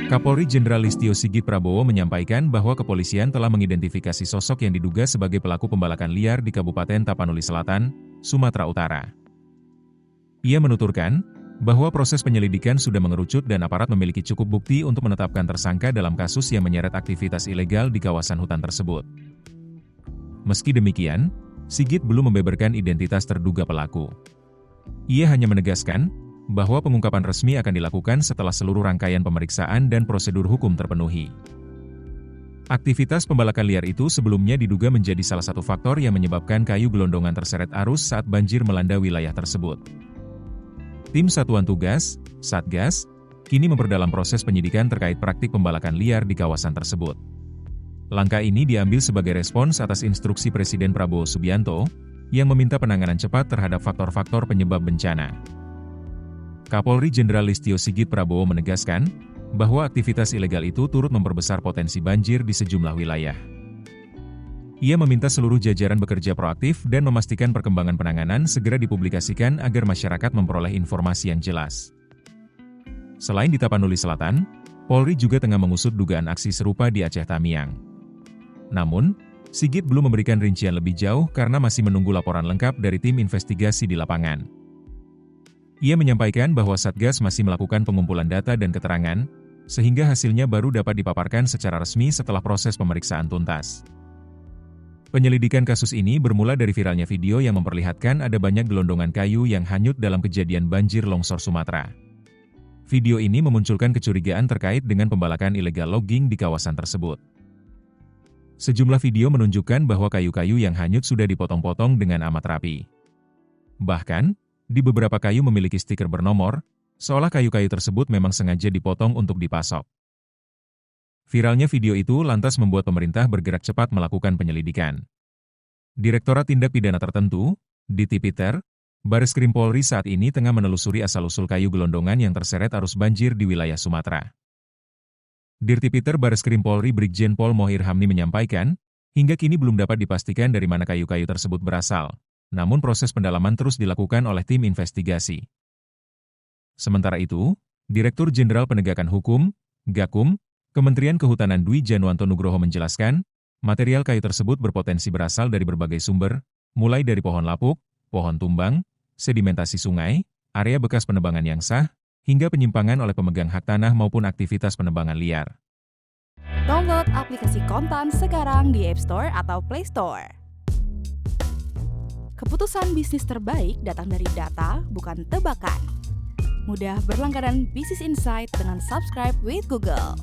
Kapolri Jenderal Listio Sigit Prabowo menyampaikan bahwa kepolisian telah mengidentifikasi sosok yang diduga sebagai pelaku pembalakan liar di Kabupaten Tapanuli Selatan, Sumatera Utara. Ia menuturkan bahwa proses penyelidikan sudah mengerucut dan aparat memiliki cukup bukti untuk menetapkan tersangka dalam kasus yang menyeret aktivitas ilegal di kawasan hutan tersebut. Meski demikian, Sigit belum membeberkan identitas terduga pelaku. Ia hanya menegaskan bahwa pengungkapan resmi akan dilakukan setelah seluruh rangkaian pemeriksaan dan prosedur hukum terpenuhi. Aktivitas pembalakan liar itu sebelumnya diduga menjadi salah satu faktor yang menyebabkan kayu gelondongan terseret arus saat banjir melanda wilayah tersebut. Tim Satuan Tugas, Satgas, kini memperdalam proses penyidikan terkait praktik pembalakan liar di kawasan tersebut. Langkah ini diambil sebagai respons atas instruksi Presiden Prabowo Subianto, yang meminta penanganan cepat terhadap faktor-faktor penyebab bencana. Kapolri Jenderal Listio Sigit Prabowo menegaskan bahwa aktivitas ilegal itu turut memperbesar potensi banjir di sejumlah wilayah. Ia meminta seluruh jajaran bekerja proaktif dan memastikan perkembangan penanganan segera dipublikasikan agar masyarakat memperoleh informasi yang jelas. Selain di Tapanuli Selatan, Polri juga tengah mengusut dugaan aksi serupa di Aceh Tamiang. Namun, Sigit belum memberikan rincian lebih jauh karena masih menunggu laporan lengkap dari tim investigasi di lapangan. Ia menyampaikan bahwa Satgas masih melakukan pengumpulan data dan keterangan, sehingga hasilnya baru dapat dipaparkan secara resmi setelah proses pemeriksaan tuntas. Penyelidikan kasus ini bermula dari viralnya video yang memperlihatkan ada banyak gelondongan kayu yang hanyut dalam kejadian banjir longsor Sumatera. Video ini memunculkan kecurigaan terkait dengan pembalakan ilegal logging di kawasan tersebut. Sejumlah video menunjukkan bahwa kayu-kayu yang hanyut sudah dipotong-potong dengan amat rapi. Bahkan, di beberapa kayu memiliki stiker bernomor, seolah kayu-kayu tersebut memang sengaja dipotong untuk dipasok. Viralnya video itu lantas membuat pemerintah bergerak cepat melakukan penyelidikan. Direktorat Tindak Pidana Tertentu, Ditipiter, Bareskrim Polri saat ini tengah menelusuri asal-usul kayu gelondongan yang terseret arus banjir di wilayah Sumatera. Dirtipiter Bareskrim Polri Brigjen Pol Mohir Hamni menyampaikan, hingga kini belum dapat dipastikan dari mana kayu-kayu tersebut berasal. Namun proses pendalaman terus dilakukan oleh tim investigasi. Sementara itu, Direktur Jenderal Penegakan Hukum, Gakum, Kementerian Kehutanan Dwi Janwanto Nugroho menjelaskan, material kayu tersebut berpotensi berasal dari berbagai sumber, mulai dari pohon lapuk, pohon tumbang, sedimentasi sungai, area bekas penebangan yang sah, hingga penyimpangan oleh pemegang hak tanah maupun aktivitas penebangan liar. Download aplikasi Kontan sekarang di App Store atau Play Store. Keputusan bisnis terbaik datang dari data, bukan tebakan. Mudah berlangganan Business Insight dengan subscribe with Google.